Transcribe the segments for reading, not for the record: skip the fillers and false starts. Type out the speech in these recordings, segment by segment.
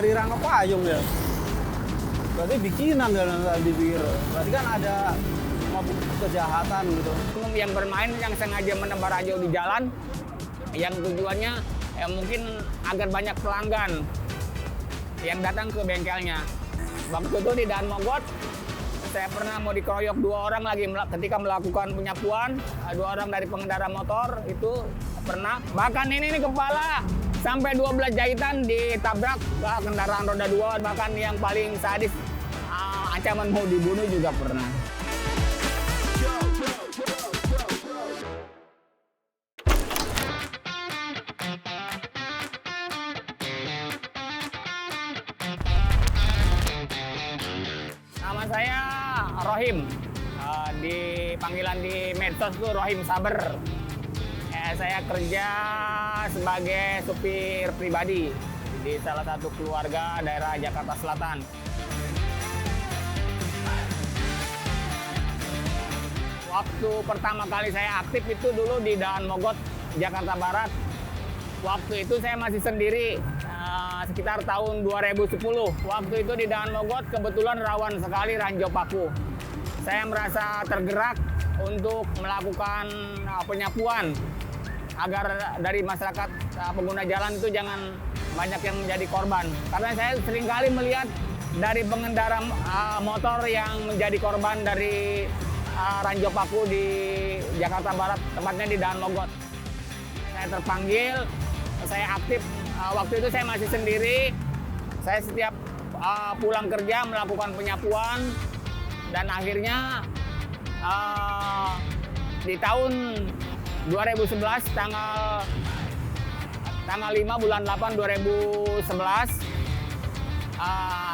dari rangka payung ya. Berarti bikinan dan dipikir. Berarti kan ada motif kejahatan gitu. Yang bermain yang sengaja menebar ranjau di jalan, yang tujuannya mungkin agar banyak pelanggan yang datang ke bengkelnya. Waktu itu di Daan Mogot, saya pernah mau dikeroyok 2 orang lagi ketika melakukan penyapuan. 2 orang dari pengendara motor itu pernah. Bahkan ini kepala sampai 12 jahitan ditabrak kendaraan roda 2. Bahkan yang paling sadis ancaman mau dibunuh juga pernah. Nama saya Rohim, di panggilan di medsos tuh Rohim Saber. Saya kerja sebagai supir pribadi di salah satu keluarga daerah Jakarta Selatan. Waktu pertama kali saya aktif itu dulu di Daan Mogot, Jakarta Barat. Waktu itu saya masih sendiri, sekitar tahun 2010. Waktu itu di Daan Mogot kebetulan rawan sekali ranjau paku. Saya merasa tergerak untuk melakukan penyapuan agar dari masyarakat pengguna jalan itu jangan banyak yang menjadi korban. Karena saya seringkali melihat dari pengendara motor yang menjadi korban dari ranjau paku di Jakarta Barat, tepatnya di Daan Mogot. Saya terpanggil, saya aktif. Waktu itu saya masih sendiri. Saya setiap pulang kerja melakukan penyapuan, dan akhirnya di tahun 2011 tanggal 5 bulan 8 2011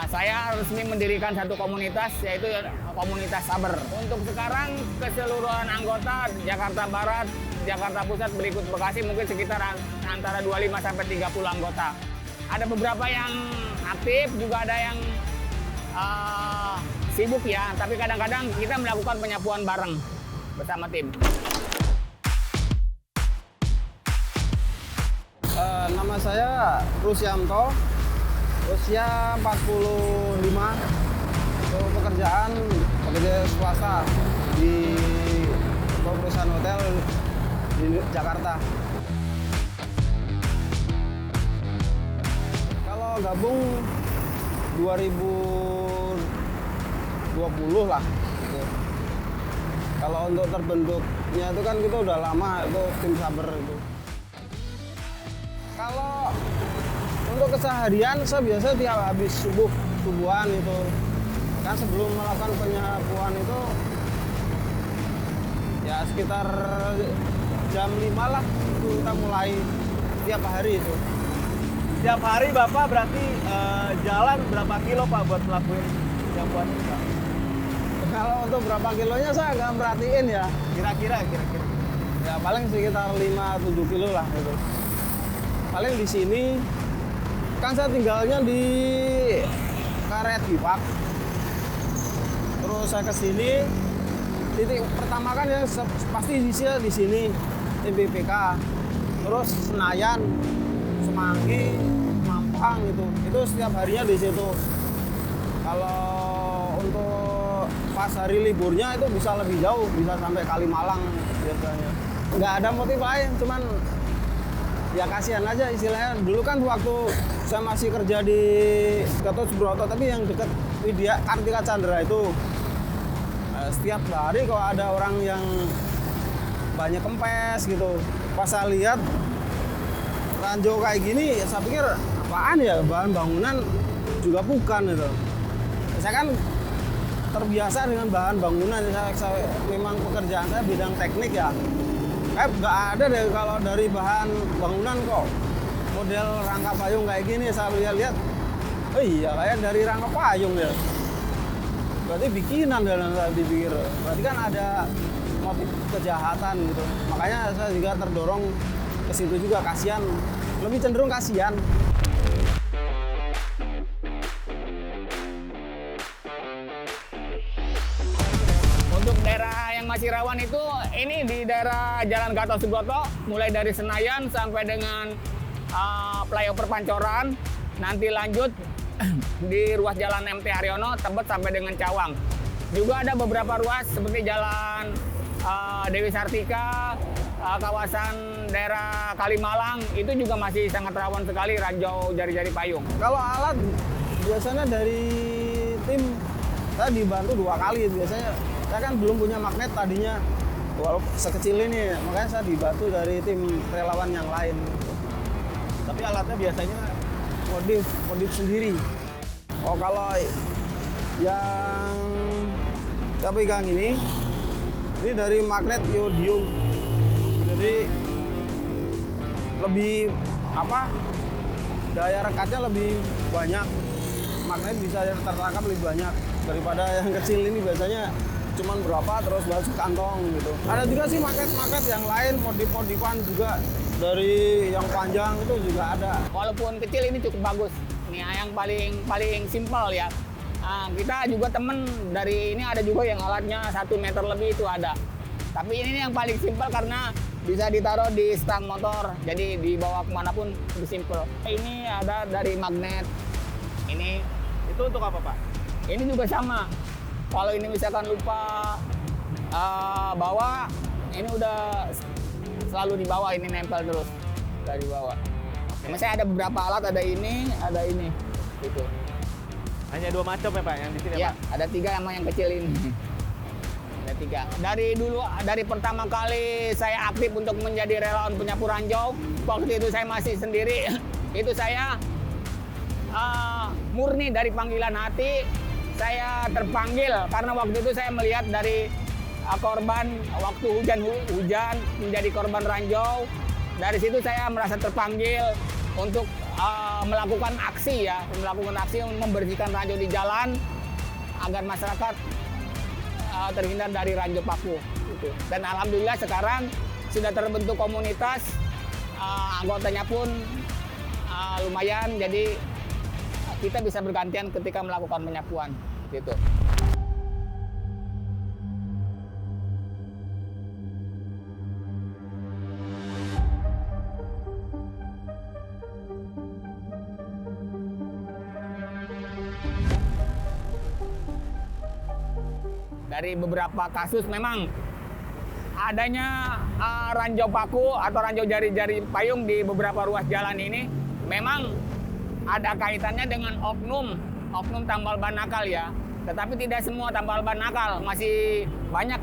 saya resmi mendirikan satu komunitas, yaitu komunitas Saber. Untuk sekarang keseluruhan anggota Jakarta Barat, Jakarta Pusat berikut Bekasi mungkin sekitar antara 25 sampai 30 anggota. Ada beberapa yang aktif, juga ada yang sibuk ya, tapi kadang-kadang kita melakukan penyapuan bareng bersama tim. Nama saya Rusyanto, usia 45, untuk pekerjaan pekerja swasta di perusahaan hotel di Jakarta. Kalau gabung 2020 lah gitu. Kalau untuk terbentuknya itu kan kita udah lama, itu tim Saber itu. Kalau untuk keseharian saya biasa tiap habis subuhan itu, kan sebelum melakukan penyapuan itu ya sekitar jam 5 lah itu kita mulai tiap hari itu. Tiap hari Bapak berarti jalan berapa kilo Pak buat melakukan penyapuan ini Pak? Kalau untuk berapa kilonya saya nggak merhatiin ya. Kira-kira. Ya paling sekitar 5-7 kilo lah itu. Paling di sini kan saya tinggalnya di Karet Bipak. Terus saya ke sini, titik pertama kan ya pasti di sini MBPK. Terus Senayan, Semanggi, Mampang gitu. Itu setiap harinya di situ. Kalau untuk pas hari liburnya itu bisa lebih jauh, bisa sampai Kalimalang biasanya. Nggak ada motif lain, cuman ya kasihan aja istilahnya. Dulu kan waktu saya masih kerja di Gatot Subroto, tapi yang dekat Widya Kartika Chandra itu, setiap hari kalau ada orang yang banyak kempes gitu, pas saya lihat ranjau kayak gini, saya pikir apaan ya, bahan bangunan juga bukan gitu. Saya kan terbiasa dengan bahan bangunan, saya memang pekerjaan saya bidang teknik ya. Nggak ada deh kalau dari bahan bangunan kok model rangka payung kayak gini. Saya lihat, oh iya kayak dari rangka payung ya. Berarti bikinan dan saya dipikir. Berarti kan ada motif kejahatan gitu. Makanya saya juga terdorong ke situ juga, kasihan. Lebih cenderung kasihan. Untuk daerah yang masih rawan itu, ini di daerah Jalan Gatot Subroto, mulai dari Senayan sampai dengan flyover Pancoran, nanti lanjut di ruas jalan MT Haryono, Tebet sampai dengan Cawang. Juga ada beberapa ruas seperti jalan Dewi Sartika, kawasan daerah Kalimalang, itu juga masih sangat rawan sekali ranjau jari-jari payung. Kalau alat biasanya dari tim saya dibantu 2 kali biasanya. Saya kan belum punya magnet tadinya, walaupun sekecil ini, makanya saya dibantu dari tim relawan yang lain. Tapi alatnya biasanya Modif sendiri. Oh, kalau yang saya pegang ini dari magnet iodium. Jadi lebih daya rekatnya lebih banyak. Magnet bisa tertangkap lebih banyak daripada yang kecil ini biasanya cuman berapa terus masuk kantong gitu. Ada juga sih magnet yang lain modifan juga dari yang panjang itu juga ada. Walaupun kecil ini cukup bagus. Ini yang paling simpel ya. Nah, kita juga temen dari ini ada juga yang alatnya 1 meter lebih itu ada. Tapi ini yang paling simpel karena bisa ditaruh di stang motor. Jadi dibawa kemanapun lebih simpel. Ini ada dari magnet. Ini itu untuk apa, Pak? ini juga sama. Kalau ini misalkan lupa bawa, ini udah selalu dibawa, ini nempel terus dari bawah. Misalnya ada beberapa alat, ada ini, gitu. Hanya 2 macam ya, Pak, yang di sini, Ya, Pak? ada 3 sama yang kecil ini. Ada 3. Dari pertama kali saya aktif untuk menjadi relawan penyapu ranjau, waktu itu saya masih sendiri. Itu saya murni dari panggilan hati. Saya terpanggil karena waktu itu saya melihat dari korban waktu hujan menjadi korban ranjau. Dari situ saya merasa terpanggil untuk melakukan aksi membersihkan ranjau di jalan agar masyarakat terhindar dari ranjau paku. Gitu. Dan alhamdulillah sekarang sudah terbentuk komunitas, anggotanya pun lumayan, jadi kita bisa bergantian ketika melakukan penyapuan. Gitu. Dari beberapa kasus memang adanya ranjau paku atau ranjau jari-jari payung di beberapa ruas jalan ini memang ada kaitannya dengan oknum tambal ban nakal ya. Tetapi tidak semua tambal ban nakal, masih banyak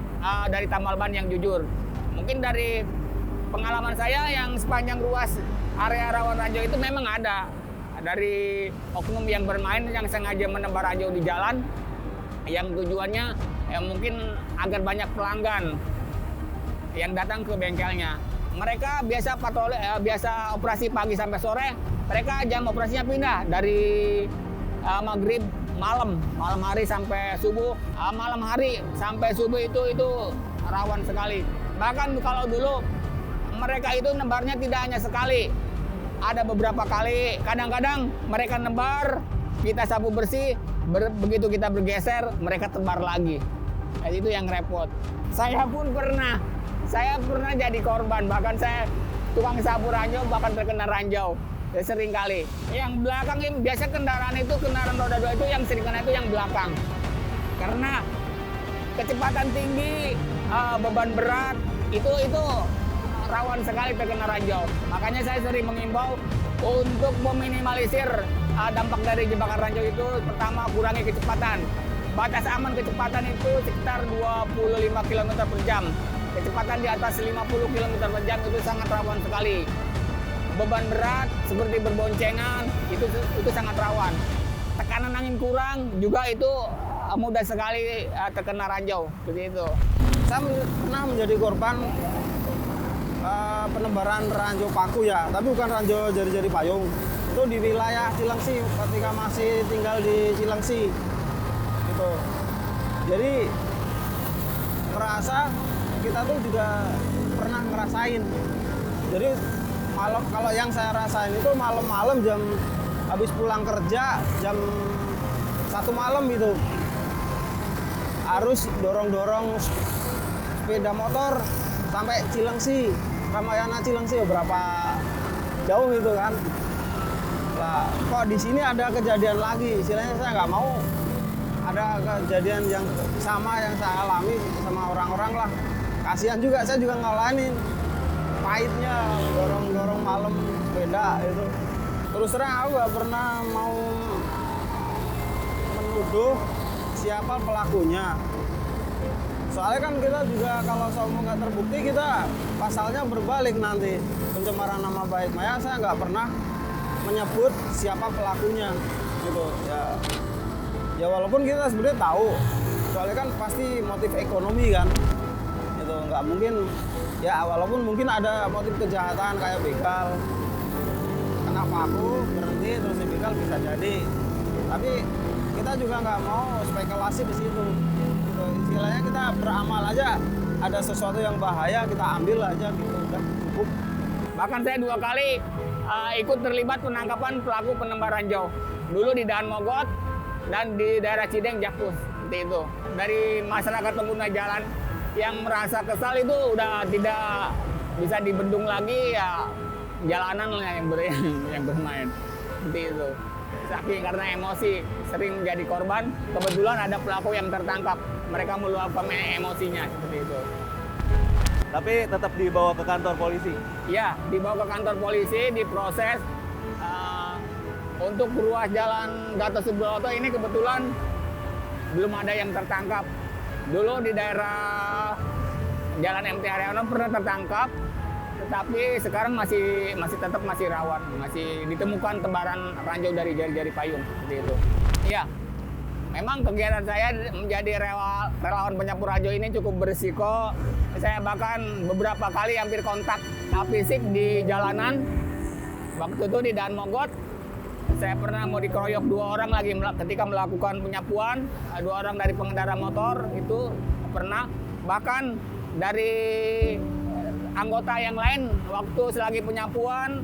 dari tambal ban yang jujur. Mungkin dari pengalaman saya yang sepanjang ruas area rawan ranjau itu memang ada dari oknum yang bermain yang sengaja menebar ranjau di jalan yang tujuannya mungkin agar banyak pelanggan yang datang ke bengkelnya. Mereka biasa patroli, biasa operasi pagi sampai sore. Mereka jam operasinya pindah dari maghrib malam hari sampai subuh. Malam hari sampai subuh itu rawan sekali. Bahkan kalau dulu mereka itu nebarnya tidak hanya sekali, ada beberapa kali. Kadang-kadang mereka nebar, kita sapu bersih, begitu kita bergeser mereka tebar lagi. Itu yang repot. Saya pernah jadi korban, bahkan saya tukang sapu ranjau bahkan terkena ranjau. Sering kali. Yang belakang ini biasa kendaraan roda 2 itu yang sering kena itu yang belakang. Karena kecepatan tinggi, beban berat itu rawan sekali terkena ranjau. Makanya saya sering mengimbau untuk meminimalisir dampak dari jebakan ranjau itu. Pertama, kurangi kecepatan. Batas aman kecepatan itu sekitar 25 km per jam. Kecepatan di atas 50 km per jam itu sangat rawan sekali. Beban berat seperti berboncengan itu sangat rawan. Tekanan angin kurang juga itu mudah sekali terkena ranjau, seperti itu. Saya pernah menjadi korban penebaran ranjau paku ya, tapi bukan ranjau jari-jari payung. Itu di wilayah Cilengsi ketika masih tinggal di Cilengsi. Gitu. Jadi merasa kita tuh juga pernah ngerasain. Jadi kalau yang saya rasain itu malam-malam jam habis pulang kerja jam 1 malam gitu, harus dorong-dorong sepeda motor sampai Cilengsi, Ramayana Cilengsi berapa jauh gitu kan. Lah, kok di sini ada kejadian lagi? Istilahnya saya nggak mau ada kejadian yang sama yang saya alami sama orang-orang lah. Kasihan juga, saya juga ngalamin pahitnya dorong-dorong malam sepeda itu. Terus terang aku nggak pernah mau menuduh siapa pelakunya. Soalnya kan kita juga kalau soal nggak terbukti kita pasalnya berbalik nanti, pencemaran nama baik. Makanya saya nggak pernah menyebut siapa pelakunya gitu ya. Ya walaupun kita sebenarnya tahu, soalnya kan pasti motif ekonomi kan, itu nggak mungkin ya, walaupun mungkin ada motif kejahatan kayak begal. Kenapa aku berhenti terus di begal bisa jadi, tapi kita juga nggak mau spekulasi di situ. Gitu. Istilahnya kita beramal aja, ada sesuatu yang bahaya kita ambil aja gitu, udah cukup. Bahkan saya 2 kali ikut terlibat penangkapan pelaku penebar ranjau. Dulu di Daan Mogot dan di daerah Cideng Jakpus, seperti itu. Dari masyarakat pengguna jalan yang merasa kesal itu udah tidak bisa dibendung lagi, ya jalanan lah yang bermain, seperti itu. Saking karena emosi sering menjadi korban, kebetulan ada pelaku yang tertangkap. Mereka meluapkan emosinya, seperti itu. Tapi tetap dibawa ke kantor polisi. Ya, dibawa ke kantor polisi, diproses. Untuk ruas jalan Gatot Subroto ini kebetulan belum ada yang tertangkap. Dulu di daerah Jalan MT Haryono pernah tertangkap, tetapi sekarang masih tetap rawan, masih ditemukan tebaran ranjau dari jari-jari payung, seperti itu. Iya, memang kegiatan saya menjadi relawan penyapu ranjau ini cukup berisiko. Saya bahkan beberapa kali hampir kontak fisik di jalanan. Waktu itu di Daan Mogot, saya pernah mau dikeroyok 2 orang lagi ketika melakukan penyapuan. 2 orang dari pengendara motor itu pernah. Bahkan dari anggota yang lain waktu selagi penyapuan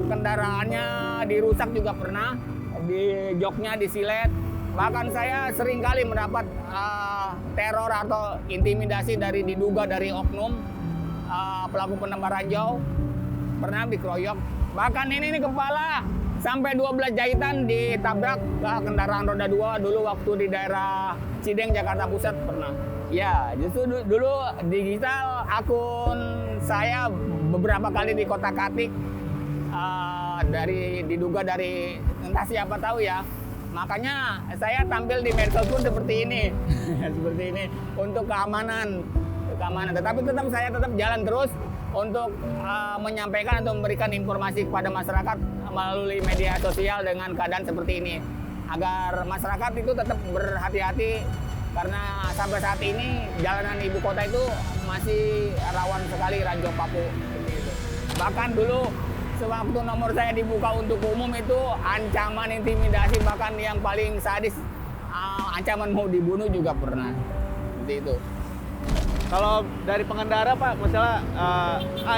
kendaraannya dirusak juga pernah, di joknya disilet. Bahkan saya sering kali mendapat teror atau intimidasi diduga dari oknum pelaku penebar ranjau. Pernah dikeroyok. Bahkan ini kepala sampai 12 jahitan ditabrak kendaraan roda 2 dulu waktu di daerah Cideng Jakarta Pusat pernah. Ya, justru dulu digital akun saya beberapa kali di kotak-katik diduga dari entah siapa tahu ya. Makanya saya tampil di medsos pun seperti ini, seperti ini untuk keamanan. Tetapi saya tetap jalan terus untuk menyampaikan atau memberikan informasi kepada masyarakat melalui media sosial dengan keadaan seperti ini, agar masyarakat itu tetap berhati-hati karena sampai saat ini jalanan ibu kota itu masih rawan sekali ranjau paku seperti itu. Bahkan dulu sewaktu nomor saya dibuka untuk umum itu ancaman intimidasi, bahkan yang paling sadis ancaman mau dibunuh juga pernah, seperti itu. Kalau dari pengendara Pak, misalnya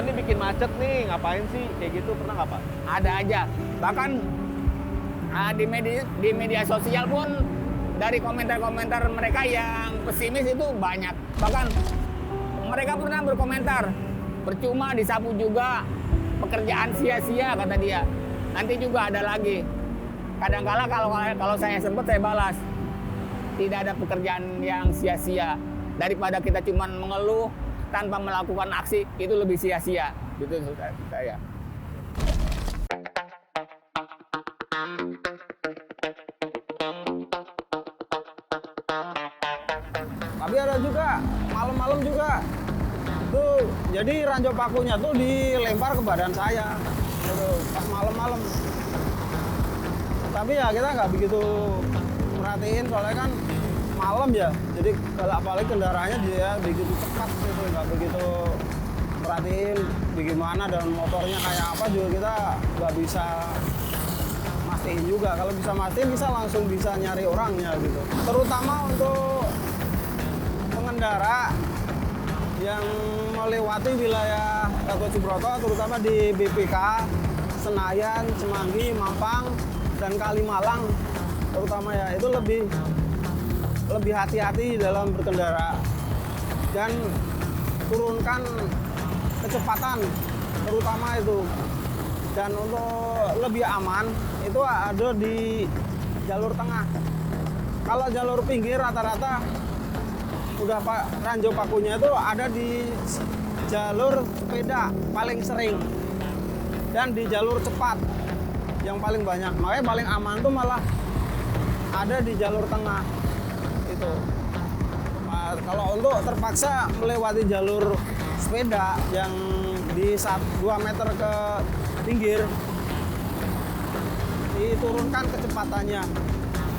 ini bikin macet nih, ngapain sih? Kayak gitu pernah nggak Pak? Ada aja. Bahkan di media sosial pun dari komentar-komentar mereka yang pesimis itu banyak. Bahkan mereka pernah berkomentar, percuma disapu juga, pekerjaan sia-sia kata dia. Nanti juga ada lagi. Kadang-kala kalau saya sempat saya balas, tidak ada pekerjaan yang sia-sia. Daripada kita cuma mengeluh tanpa melakukan aksi, itu lebih sia-sia. Gitu saya. Tapi ada juga malam-malam juga tuh, jadi ranjau pakunya tuh dilempar ke badan saya gitu, pas malam-malam. Tapi ya kita nggak begitu merhatiin soalnya kan malam ya, jadi kalau apalagi kendaraannya dia begitu cepat gitu, nggak begitu perhatiin bagaimana dan motornya kayak apa juga kita nggak bisa mastiin juga. Kalau bisa mastiin bisa langsung bisa nyari orangnya gitu, terutama untuk pengendara yang melewati wilayah Gatot Subroto, terutama di BPK, Senayan, Semanggi, Mampang, dan Kalimalang, terutama ya itu lebih hati-hati dalam berkendara dan turunkan kecepatan, terutama itu Dan untuk lebih aman itu ada di jalur tengah. Kalau jalur pinggir rata-rata udah ranjau pakunya itu ada di jalur sepeda paling sering dan di jalur cepat yang paling banyak. Makanya paling aman tuh malah ada di jalur tengah itu. Nah, kalau untuk terpaksa melewati jalur sepeda yang di 2 meter ke pinggir, diturunkan kecepatannya,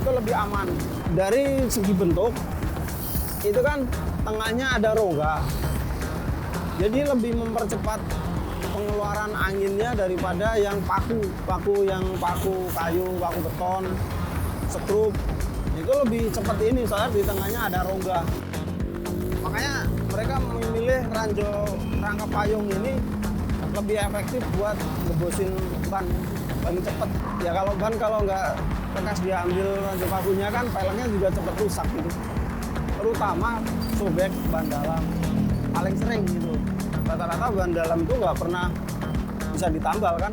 itu lebih aman. Dari segi bentuk itu kan tengahnya ada rongga, jadi lebih mempercepat pengeluaran anginnya daripada yang paku kayu, paku beton, sekrup. Itu lebih cepat ini soalnya di tengahnya ada rongga. Makanya mereka memilih ranjau rangka payung ini lebih efektif buat ngebosin ban paling cepet. Ya kalau ban kalau nggak bekas diambil ranjau pakunya kan peleknya juga cepet rusak gitu. Terutama sobek ban dalam paling sering gitu. Rata-rata ban dalam itu nggak pernah bisa ditambal kan.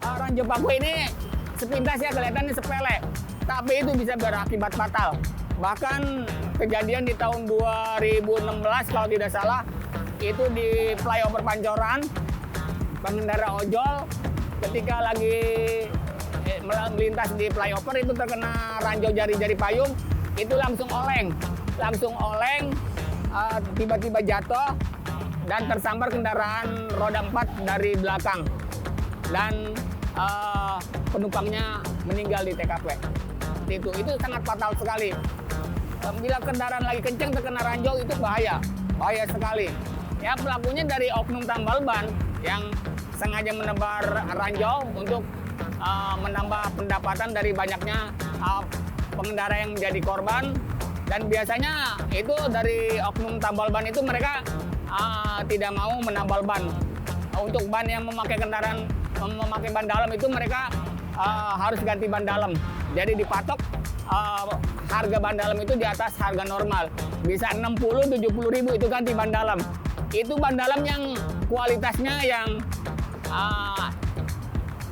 Ranjau paku ini sepintas ya kelihatannya sepele, tapi itu bisa berakibat fatal. Bahkan kejadian di tahun 2016 kalau tidak salah, itu di flyover Pancoran, pengendara ojol ketika lagi melintas di flyover itu terkena ranjau jari-jari payung, itu langsung oleng, tiba-tiba jatuh dan tersambar kendaraan roda 4 dari belakang. Dan penumpangnya meninggal di TKP. Itu sangat fatal sekali. Bila kendaraan lagi kenceng terkena ranjau itu bahaya sekali. Ya pelakunya dari oknum tambal ban yang sengaja menebar ranjau untuk menambah pendapatan dari banyaknya pengendara yang menjadi korban. Dan biasanya itu dari oknum tambal ban itu mereka tidak mau menambal ban. Untuk ban yang memakai ban dalam itu mereka harus ganti ban dalam. Jadi dipatok harga ban dalam itu di atas harga normal. Bisa 60-70 ribu itu ganti ban dalam. Itu ban dalam yang kualitasnya yang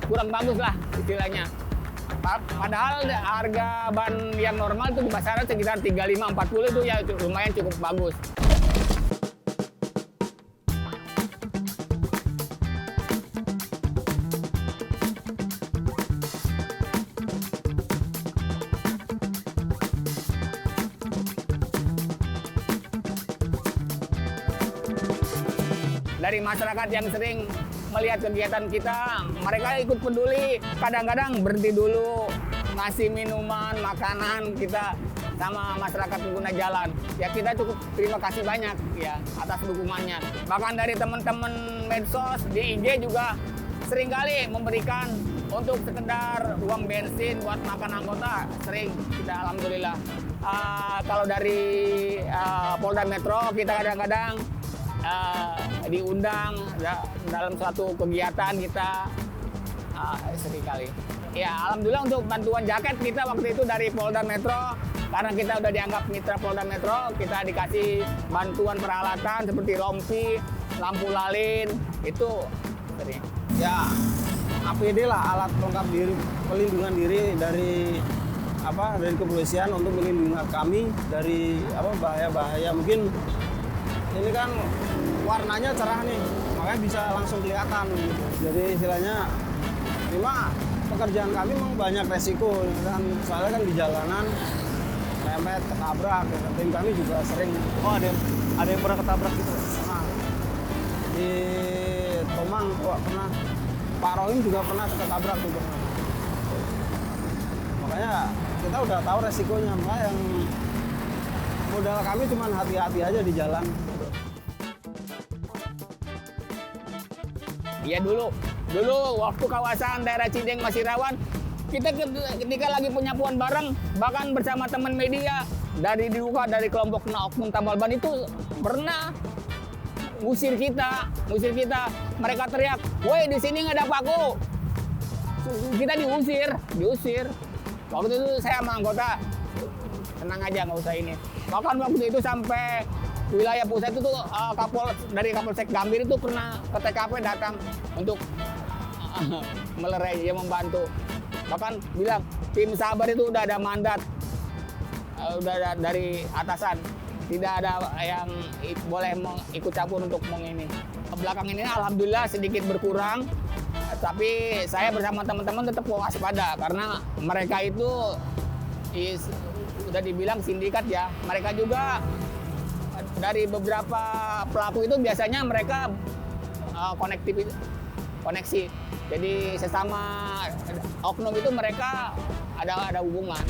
kurang bagus lah istilahnya. Padahal harga ban yang normal itu di pasaran sekitar 35-40 itu ya lumayan cukup bagus. Dari masyarakat yang sering melihat kegiatan kita, mereka ikut peduli, kadang-kadang berhenti dulu, ngasih minuman, makanan kita sama masyarakat pengguna jalan. Ya kita cukup terima kasih banyak ya atas dukungannya. Bahkan dari teman-teman medsos di IG juga seringkali memberikan untuk sekedar uang bensin buat makan anggota, sering kita alhamdulillah. Kalau dari Polda Metro kita kadang-kadang diundang dalam suatu kegiatan kita seringkali. Ya alhamdulillah untuk bantuan jaket kita waktu itu dari Polda Metro, karena kita udah dianggap mitra Polda Metro, kita dikasih bantuan peralatan seperti rompi, lampu lalin, itu sering. Ya APD lah, alat pelengkap diri, pelindungan diri dari kepolisian untuk melindungi kami dari bahaya-bahaya. Mungkin ini kan warnanya cerah nih, makanya bisa langsung kelihatan gitu. Jadi istilahnya memang pekerjaan kami memang banyak resiko kan, soalnya kan di jalanan rempet, ketabrak, tim kami juga sering. Oh ada yang pernah ketabrak gitu? Nah, di Tomang pernah, Pak Rohim juga pernah ketabrak juga. Makanya kita udah tahu resikonya, makanya yang modal kami cuma hati-hati aja di jalan. Ya dulu waktu kawasan daerah Cideng masih rawan, kita ketika lagi penyapuan bareng, bahkan bersama teman media dari kelompok oknum tambal ban itu pernah ngusir kita. Mereka teriak, "Woi, di sini nggak ada paku." Kita diusir. Waktu itu saya sama anggota, tenang aja nggak usah ini. Bahkan waktu itu sampai wilayah pusat itu tuh dari Kapolsek Gambir itu pernah ke TKP datang untuk melerai, dia membantu. Bahkan bilang tim sabar itu udah ada mandat, udah ada dari atasan, tidak ada yang boleh ikut campur untuk ini. Belakang ini alhamdulillah sedikit berkurang, tapi saya bersama teman-teman tetap waspada karena mereka itu udah dibilang sindikat ya. Mereka juga dari beberapa pelaku itu biasanya mereka koneksi. Jadi sesama oknum itu mereka ada hubungan.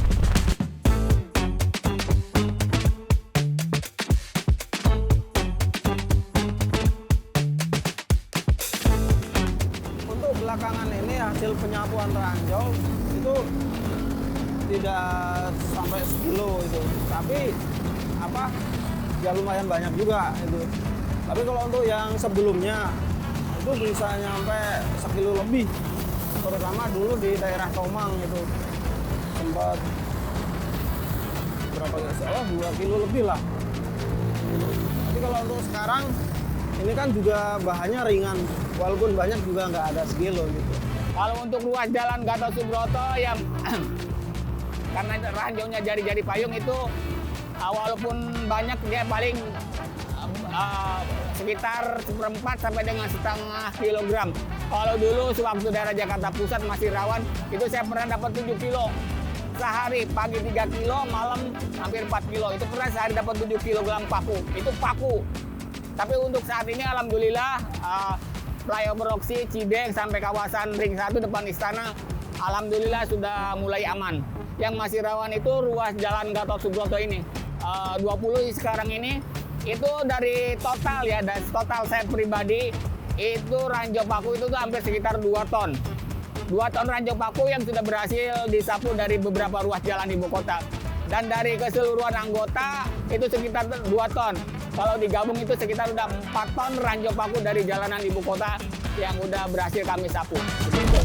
Untuk belakangan ini hasil penyapuan ranjau itu tidak sampai sekilo itu, tapi ya lumayan banyak juga itu. Tapi kalau untuk yang sebelumnya itu bisa nyampe sekilo lebih, terutama dulu di daerah Tomang itu sempat berapa ya, salah 2 kilo lebih lah. Tapi kalau untuk sekarang ini kan juga bahannya ringan, walaupun banyak juga nggak ada sekilo gitu. Kalau untuk ruas jalan Gatot Subroto yang karena ranjaunya jari-jari payung itu walaupun banyak dia paling sekitar 1/4 sampai dengan 1,5 kilogram. Kalau dulu sewaktu daerah Jakarta Pusat masih rawan, itu saya pernah dapat 7 kilo sehari, pagi 3 kilo, malam hampir 4 kilo. Itu pernah sehari dapat 7 kilogram paku. Itu paku. Tapi untuk saat ini alhamdulillah flyover Oksi Cideng sampai kawasan Ring 1 depan istana alhamdulillah sudah mulai aman. Yang masih rawan itu ruas jalan Gatot Subroto ini. 20 sekarang ini itu dari total ya, dari total saya pribadi itu ranjau paku itu tuh hampir sekitar 2 ton. 2 ton ranjau paku yang sudah berhasil disapu dari beberapa ruas jalan ibu kota. Dan dari keseluruhan anggota itu sekitar 2 ton. Kalau digabung itu sekitar udah 4 ton ranjau paku dari jalanan ibu kota yang udah berhasil kami sapu. Begitu.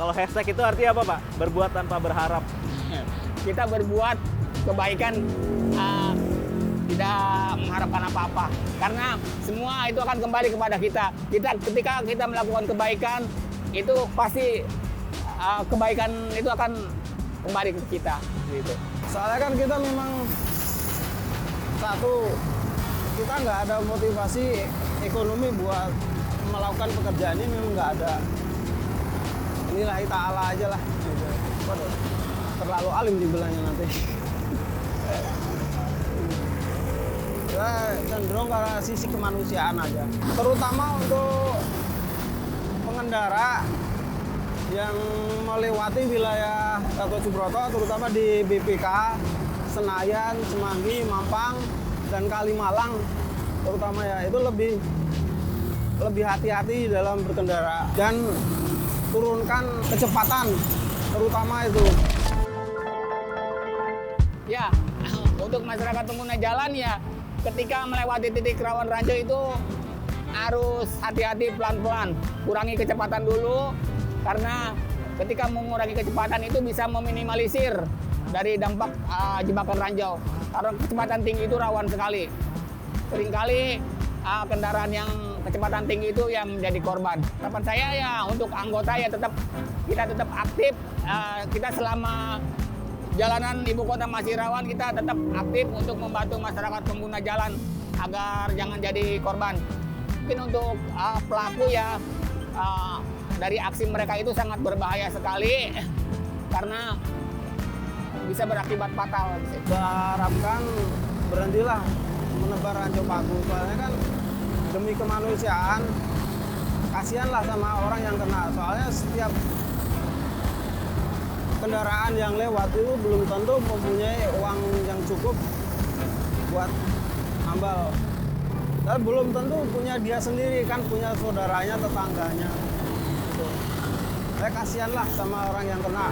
Kalau hashtag itu artinya apa, Pak? Berbuat tanpa berharap. Kita berbuat kebaikan, tidak mengharapkan apa-apa. Karena semua itu akan kembali kepada kita. Ketika kita melakukan kebaikan, itu pasti kebaikan itu akan kembali ke kita. Gitu. Soalnya kan kita memang kita nggak ada motivasi ekonomi buat melakukan pekerjaan ini, memang nggak ada. Inilah ta'ala aja lah gitu. Waduh, terlalu alim dibilangnya nanti. Ya cenderung karena sisi kemanusiaan aja, terutama untuk pengendara yang melewati wilayah Gatot Subroto, terutama di BPK, Senayan, Semanggi, Mampang, dan Kalimalang terutama ya, itu lebih hati-hati dalam berkendara dan turunkan kecepatan, terutama itu. Ya, untuk masyarakat pengguna jalan ya, ketika melewati titik rawan ranjau itu harus hati-hati pelan-pelan, kurangi kecepatan dulu, karena ketika mengurangi kecepatan itu bisa meminimalisir dari dampak jebakan ranjau. Karena kecepatan tinggi itu rawan sekali. Seringkali kendaraan yang kecepatan tinggi itu yang menjadi korban. Harapan saya ya untuk anggota ya kita tetap aktif. Kita selama jalanan ibu kota masih rawan, kita tetap aktif untuk membantu masyarakat pengguna jalan agar jangan jadi korban. Mungkin untuk pelaku ya dari aksi mereka itu sangat berbahaya sekali karena bisa berakibat fatal. Harapkan berhentilah menebar ranjau paku, soalnya kan demi kemanusiaan, kasihanlah sama orang yang kena. Soalnya setiap kendaraan yang lewat itu belum tentu mempunyai uang yang cukup buat ambal. Dan belum tentu punya dia sendiri, kan punya saudaranya, tetangganya. Gitu. Saya kasihanlah sama orang yang kena.